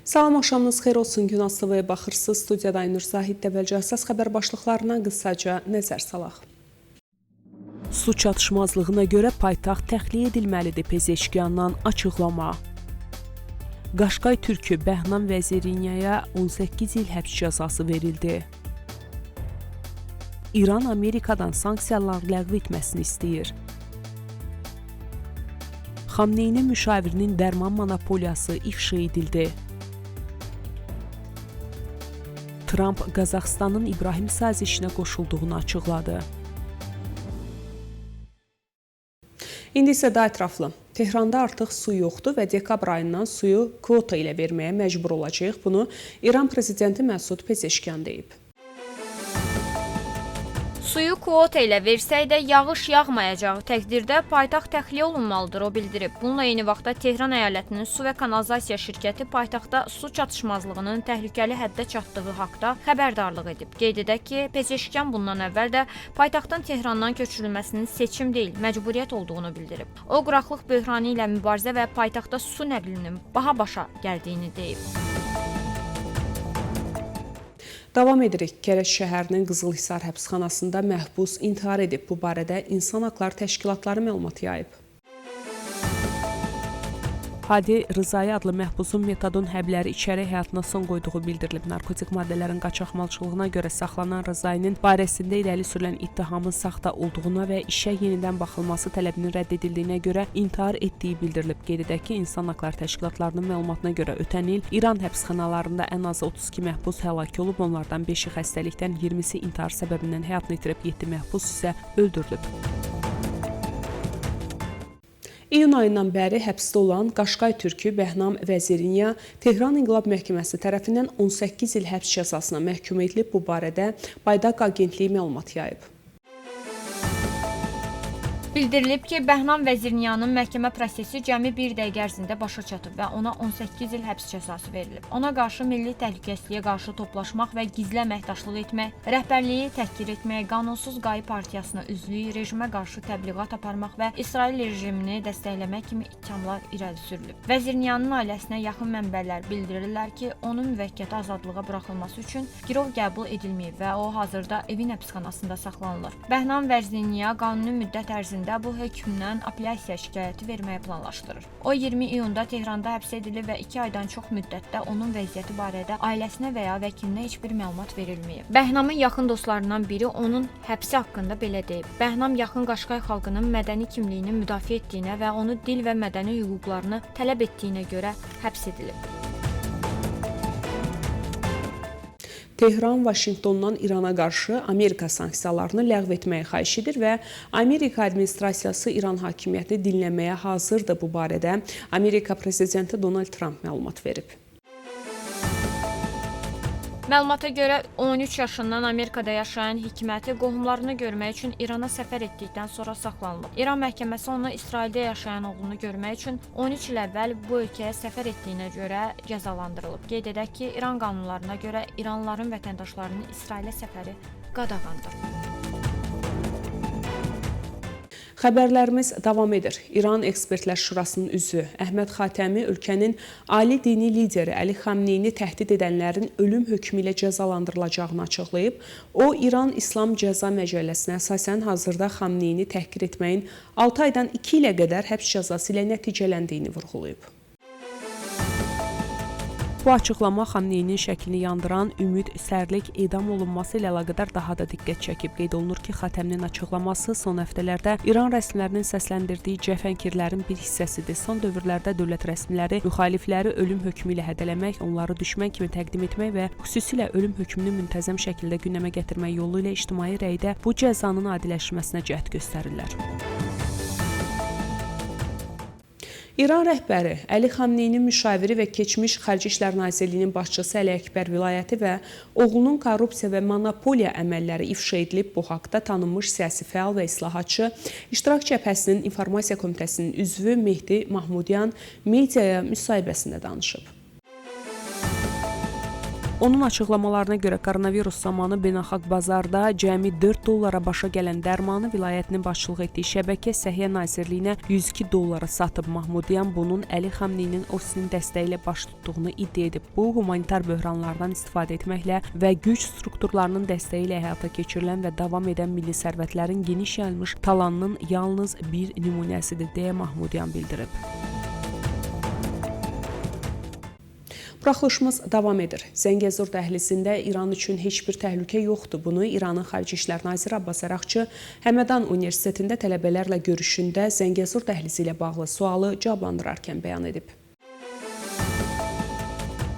Salam, axşamınız xeyir olsun. Gün ATV-yə baxırsınız. Studiyada Aynur Zahid Dəvəlcə əsas xəbər başlıqlarına qısaca nəzər salaq. Su çatışmazlığına görə paytaxt təxliyə edilməlidir Pezeşkiyandan açıqlama. Qaşqay türkü Bəhnam Vəzirinyaya 18 il həbs cəzası verildi. İran Amerikadan sanksiyalar ləğv etməsini istəyir. Xamneyni müşavirinin dərman monopoliyası ifşa edildi. Trump Qazaxıstanın İbrahim sazişinə qoşulduğunu açıqladı. İndi isə daha ətraflı. Tehranda artıq su yoxdur və dekabr ayından suyu kvota ilə verməyə məcbur olacağıq. Bunu İran prezidenti Məsud Pezeşkiyan deyib. Suyu kvota ilə versək də yağış yağmayacağı təqdirdə paytaxt təxliyə olunmalıdır, o bildirib. Bununla eyni vaxtda Tehran əyalətinin su və kanalizasiya şirkəti paytaxtda su çatışmazlığının təhlükəli həddə çatdığı haqda xəbərdarlıq edib. Qeyd edək ki, Pezeşkiyan bundan əvvəl də paytaxtın Tehrandan köçürülməsinin seçim deyil, məcburiyyət olduğunu bildirib. O, quraqlıq böhranı ilə mübarizə və paytaxtda su nəqlinin baha başa gəldiyini deyib. Davam edirik. Kərəş şəhərinin Qızılhisar həbsxanasında məhbus intihar edib. Bu barədə İnsan Haqları Təşkilatları məlumat yayıb. Hadi Rızai adlı məhbusun metadon həbləri içərək həyatına son qoyduğu bildirilib. Narkotik maddələrin qaçaqmalçılığına görə saxlanan Rızainin barəsində irəli sürülən ittihamın saxta olduğuna və işə yenidən baxılması tələbinin rədd edildiyinə görə intihar etdiyi bildirilib. Qeyd edək ki, İnsan Haqları Təşkilatlarının məlumatına görə ötən il İran həbsxanalarında ən azı 32 məhbus həlak olub, onlardan 5-i xəstəlikdən, 20-si intihar səbəbindən həyatını itirib, 7 məhbus isə öldürülüb. İyun ayından bəri həbsdə olan Qaşqay türkü Bəhnam Vəzirinya Tehran İnqilab Məhkəməsi tərəfindən 18 il həbs cəzasına məhkum edilib. Bu barədə Baydaq Agentliyi məlumat yayıb. Bildirilib ki, Bəhnam Vəzirinyanın məhkəmə prosesi cəmi 1 dəqiqə ərzində başa çatıb və ona 18 il həbs cəzası verilib. Ona qarşı milli təhlükəsizliyə qarşı toplaşmaq və gizli əməkdaşlıq etmək, rəhbərliyi təhqir etmək, qanunsuz Qayi partiyasına üzvlük, rejimə qarşı təbliğat aparmaq və İsrail rejimini dəstəkləmək kimi ittihamlar irəli sürülüb. Vəzirinyanın ailəsinə yaxın mənbələr bildirirlər ki, onun müvəqqəti azadlığa buraxılması üçün girov qəbul edilməyib və o hazırda evin həbsxanasında saxlanılır. Bəhnam Vəzirinya qanuni müddət ərzində bu hökmdən apellyasiya şikayəti verməyə planlaşdırır. O 20 iyunda Tehranda həbs edilib və 2 aydan çox müddətdə onun vəziyyəti barədə ailəsinə və ya vəkilinə heç bir məlumat verilməyib. Bəhnamın yaxın dostlarından biri onun həbsi haqqında belə deyib. Bəhnam yaxın Qaşqay xalqının mədəni kimliyini müdafiə etdiyinə və onu dil və mədəni hüquqlarını tələb etdiyinə görə həbs edilib. Tehran Vaşinqtondan İrana qarşı Amerika sanksiyalarını ləğv etməyi xahiş edir və Amerika administrasiyası İran hakimiyyətini dinləməyə hazırdır. Bu barədə Amerika prezidenti Donald Trump məlumat verib. Məlumata görə 13 yaşından Amerikada yaşayan Hikməti qohumlarını görmək üçün İrana səfər etdikdən sonra saxlanılıb. İran məhkəməsi onu İsraildə yaşayan oğlunu görmək üçün 13 il əvvəl bu ölkəyə səfər etdiyinə görə cəzalandırılıb. Qeyd edək ki, İran qanunlarına görə İranlıların vətəndaşlarının İsrailə səfəri qadağandır. Xəbərlərimiz davam edir. İran Ekspertlər Şurasının üzvü Əhməd Xatəmi ölkənin ali dini lideri Əli Xamneyni təhdid edənlərin ölüm hökmü ilə cəzalandırılacağını açıqlayıb. O, İran İslam Cəza Məcəlləsinə əsasən hazırda Xamneyni təhqir etməyin 6 aydan 2 ilə qədər həbs cəzası ilə nəticələndiyini vurğulayıb. Bu açıqlama Xamneynin şəklini yandıran Ümid Sərlik edam olunması ilə əlaqədar daha da diqqət çəkib. Qeyd olunur ki, Xatəminin açıqlaması son həftələrdə İran rəsmilərinin səsləndirdiyi cəfəngirlərin bir hissəsidir. Son dövrlərdə dövlət rəsmiləri müxalifləri ölüm hökmü ilə hədələmək, onları düşmən kimi təqdim etmək və xüsusilə ölüm hökmünü müntəzəm şəkildə gündəmə gətirmək yolu ilə ictimai rəydə bu cəzanın adiləşməsinə cəhd göstərirlər. İran rəhbəri Əli Xamneynin müşaviri və keçmiş Xarici İşlər Nazirliyinin başçısı Əli Əkbər vilayəti və oğlunun korrupsiya və monopoliya əməlləri ifşa edilib. Bu haqda tanınmış siyasi fəal və islahatçı İştirak Cəbhəsinin İnformasiya Komitəsinin üzvü Mehdi Mahmudyan mediaya müsahibəsində danışıb. Onun açıqlamalarına görə koronavirus zamanı beynəlxalq bazarda cəmi 4 dollara başa gələn dərmanı vilayətinin başçılıq etdiyi şəbəkə Səhiyyə Nazirliyinə 102 dollara satıb. Mahmudyan bunun Əli Xamneyinin ofisinin dəstəyi ilə baş tutduğunu iddia edib. Bu, humanitar böhranlardan istifadə etməklə və güc strukturlarının dəstəyi ilə həyata keçirilən və davam edən milli sərvətlərin geniş yayılmış talanının yalnız bir nümunəsidir, deyə Mahmudyan bildirib. Buraxılışımız davam edir. Zəngəzur dəhlizində İran üçün heç bir təhlükə yoxdur. Bunu İranın Xarici İşlər Naziri Abbas Əraqçı Həmədan Universitetində tələbələrlə görüşündə Zəngəzur dəhlizi ilə bağlı sualı cavablandırarkən bəyan edib.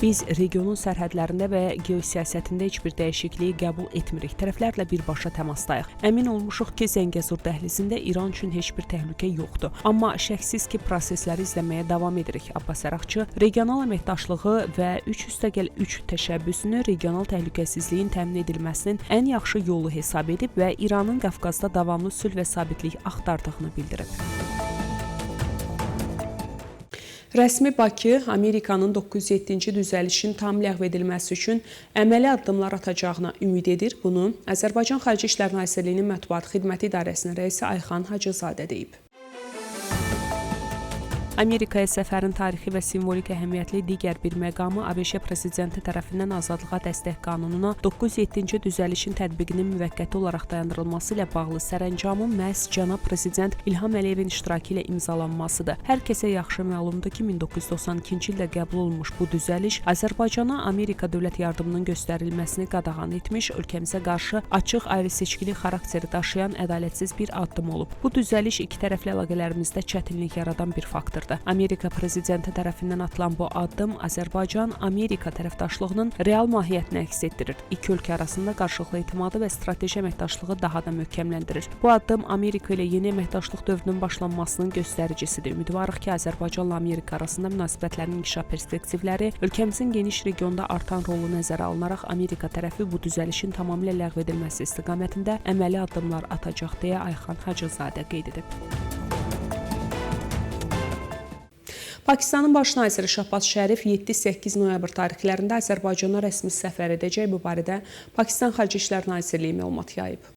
Biz regionun sərhədlərində və geosiyasətində heç bir dəyişikliyi qəbul etmirik. Tərəflərlə birbaşa təmasdayıq. Əmin olmuşuq ki, Zəngəzur dəhlizində İran üçün heç bir təhlükə yoxdur. Amma şəksiz ki, prosesləri izləməyə davam edirik. Abbas Əraqçı regional əməkdaşlığı və 3+3 təşəbbüsünü regional təhlükəsizliyin təmin edilməsinin ən yaxşı yolu hesab edib və İranın Qafqazda davamlı sülh və sabitlik axtardığını bildirib. Rəsmi Bakı, Amerikanın 907-ci düzəlişin tam ləğv edilməsi üçün əməli addımlar atacağına ümid edir. Bunu Azərbaycan Xarici İşlər Nazirliyinin Mətbuat Xidməti İdarəsinin rəisi Ayxan Hacızadə deyib. Amerikaya səfərin tarixi və simvolik əhəmiyyətli digər bir məqamı ABŞ prezidenti tərəfindən azadlığa dəstək qanununa 907-ci düzəlişin tətbiqinin müvəqqəti olaraq dayandırılması ilə bağlı sərəncamın məhz cənab prezident İlham Əliyevin iştirakı ilə imzalanmasıdır. Hər kəsə yaxşı məlumdur ki, 1992-ci ildə qəbul olunmuş bu düzəliş Azərbaycana Amerika dövlət yardımının göstərilməsini qadağan etmiş, ölkəmizə qarşı açıq ayrı-seçkili xarakteri daşıyan ədalətsiz bir addım olub. Bu düzəliş iki tərəfli əlaqələrimizdə çətinlik yaradan bir faktordur. Amerika prezidenti tərəfindən atılan bu addım Azərbaycan-Amerika tərəfdaşlığının real mahiyyətini əks etdirir. İki ölkə arasında qarşılıqlı etimadı və strateji əməkdaşlığı daha da möhkəmləndirir. Bu addım Amerika ilə yeni əməkdaşlıq dövrünün başlanmasının göstəricisidir. Ümidvarıq ki, Azərbaycanla Amerika arasında münasibətlərin inkişaf perspektivləri, ölkəmizin geniş regionda artan rolu nəzərə alınaraq Amerika tərəfi bu düzəlişin tamamilə ləğv edilməsi istiqamətində əməli addımlar atacaq, deyə Ayxan Hacızadə qeyd edib. Pakistanın baş naziri Şahbaz Şərif 7-8 noyabr tarixlərində Azərbaycana rəsmi səfər edəcək. Bu barədə Pakistan Xarici İşlər Nazirliyi məlumat yayıb.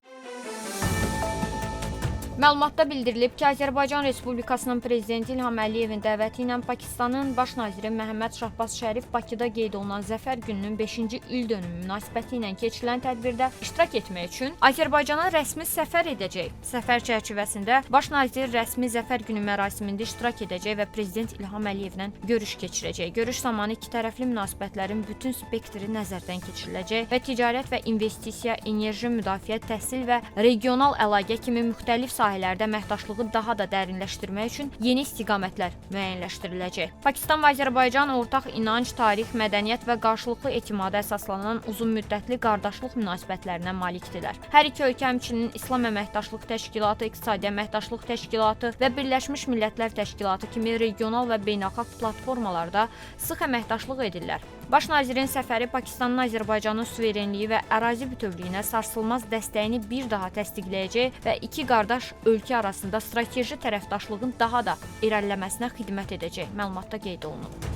Məlumatda bildirilib ki, Azərbaycan Respublikasının Prezidenti İlham Əliyevin dəvəti ilə Pakistanın baş naziri Məhəmməd Şahbaz Şərif Bakıda qeyd olunan Zəfər gününün 5-ci ildönümü münasibəti ilə keçirilən tədbirdə iştirak etmək üçün Azərbaycana rəsmi səfər edəcək. Səfər çərçivəsində baş nazir rəsmi Zəfər günü mərasimində iştirak edəcək və Prezident İlham Əliyevlə görüş keçirəcək. Görüş zamanı iki tərəfli münasibətlərin bütün spektri nəzərdən keçiriləcək və ticarət və investisiya, enerji, müdafiə, təhsil və regional əlaqə kimi müxtəlif sahələrdə əməkdaşlığı daha da dərinləşdirmək üçün yeni istiqamətlər müəyyənləşdiriləcək. Pakistan və Azərbaycan ortaq inanc, tarix, mədəniyyət və qarşılıqlı etimada əsaslanan uzunmüddətli qardaşlıq münasibətlərinə malikdirlər. Hər iki ölkə həmçinin İslam Əməkdaşlıq Təşkilatı, İqtisadi Əməkdaşlıq Təşkilatı və Birləşmiş Millətlər Təşkilatı kimi regional və beynəlxalq platformalarda sıx əməkdaşlıq edirlər. Baş nazirin səfəri Pakistanın Azərbaycanın suverenliyi və ərazi bütövlüyünə sarsılmaz dəstəyini bir daha təsdiqləyəcək və iki qardaş ölkə arasında strateji tərəfdaşlığın daha da irəliləməsinə xidmət edəcək. Məlumatda qeyd olunub.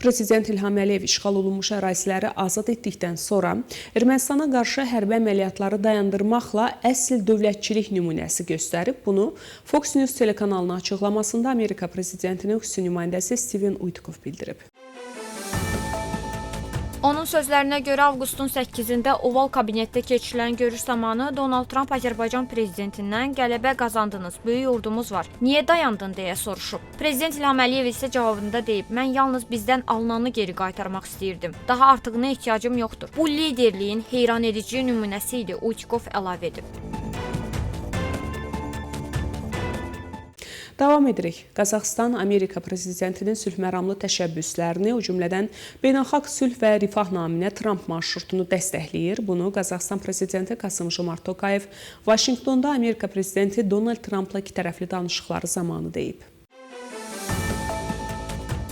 Prezident İlham Əliyev işğal olunmuş əraziləri azad etdikdən sonra Ermənistana qarşı hərbi əməliyyatları dayandırmaqla əsl dövlətçilik nümunəsi göstərib. Bunu Fox News telekanalına açıqlamasında Amerika prezidentinin xüsusi nümayəndəsi Steven Witkoff bildirib. Onun sözlərinə görə avqustun 8-də Oval kabinetdə keçirilən görüş zamanı Donald Trump Azərbaycan prezidentindən qələbə qazandınız, böyük ordumuz var, niyə dayandın deyə soruşub. Prezident İlham Əliyev isə cavabında deyib, mən yalnız bizdən alınanı geri qaytarmaq istəyirdim. Daha artığına ehtiyacım yoxdur. Bu liderliyin heyranedici nümunəsi idi, Witkoff əlavə edib. Davam edirik. Qazaxıstan Amerika prezidentinin sülhməramlı təşəbbüslərini, o cümlədən beynəlxalq sülh və rifah naminə Trump marşrutunu dəstəkləyir. Bunu Qazaxıstan prezidenti Kasım-Jomart Tokayev Vaşinqtonda Amerika prezidenti Donald Trumpla ikitərəfli danışıqları zamanı deyib.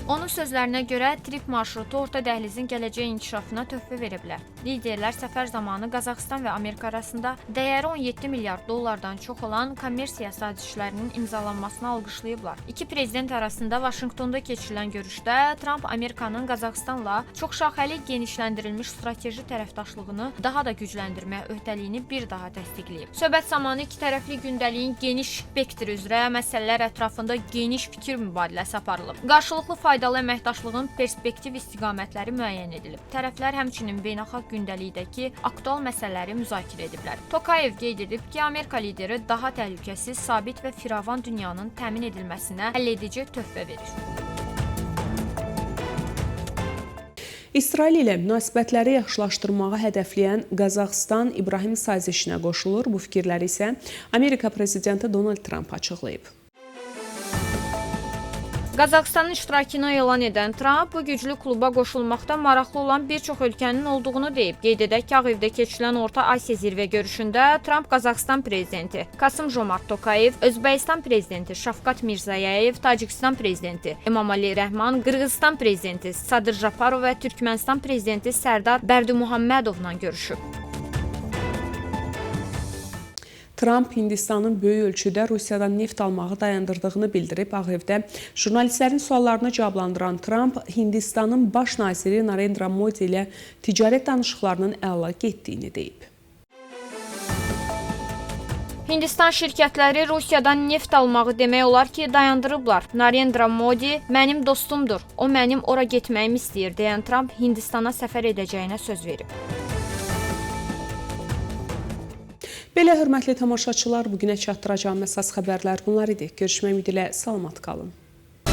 Onun sözlərinə görə trip marşrutu Orta Dəhlizin gələcək inkişafına töhfə verə bilər. Liderlər səfər zamanı Qazaxıstan və Amerika arasında dəyəri 17 milyard dollardan çox olan kommersiya sazişlərinin imzalanmasını alqışlayıblar. İki prezident arasında Vaşinqtonda keçirilən görüşdə Tramp Amerikanın Qazaxıstanla çoxşaxəli genişləndirilmiş strateji tərəfdaşlığını daha da gücləndirmək öhdəliyini bir daha təsdiqləyib. Söhbət zamanı iki tərəfli gündəliyin geniş spektri üzrə məsələlər ətrafında geniş fikir mübadiləsi aparılıb. Qarşılıqlı faydalı əməkdaşlığın perspektiv istiqamətləri müəyyən edilib. Tərəflər həmçinin beynəlxalq gündəlikdəki aktual məsələləri müzakirə ediblər. Tokayev qeyd edib ki, Amerika lideri daha təhlükəsiz, sabit və firavan dünyanın təmin edilməsinə həlledici töhfə verir. İsrail ilə münasibətləri yaxşılaşdırmağı hədəfləyən Qazaxıstan İbrahim sazişinə qoşulur. Bu fikirləri isə Amerika prezidenti Donald Trump açıqlayıb. Qazaxıstanın iştirakını elan edən Trump bu güclü kluba qoşulmaqda maraqlı olan bir çox ölkənin olduğunu deyib. Qeyd edək ki, Ağ Evdə keçirilən Orta Asiya zirvə görüşündə Trump Qazaxıstan prezidenti Kasım-Jomart Tokayev, Özbəkistan prezidenti Şavkat Mirziyoyev, Tacikistan prezidenti Emomali Rəhman, Qırğızstan prezidenti Sadır Japarov və Türkmənistan prezidenti Sərdar Bərdimuhammədovla görüşüb. Trump Hindistanın böyük ölçüdə Rusiyadan neft almağı dayandırdığını bildirib. Ağ Evdə jurnalistlərin suallarını cavablandıran Trump, Hindistanın baş naziri Narendra Modi ilə ticarət danışıqlarının əla getdiyini deyib. Hindistan şirkətləri Rusiyadan neft almağı demək olar ki, dayandırıblar. Narendra Modi mənim dostumdur, o mənim ora getməyimi istəyir deyən Trump Hindistana səfər edəcəyinə söz verib. Belə hörmətli tamaşaçılar, bugünə çatdıracağım əsas xəbərlər bunlar idi. Görüşmək ümidi ilə salamat qalın.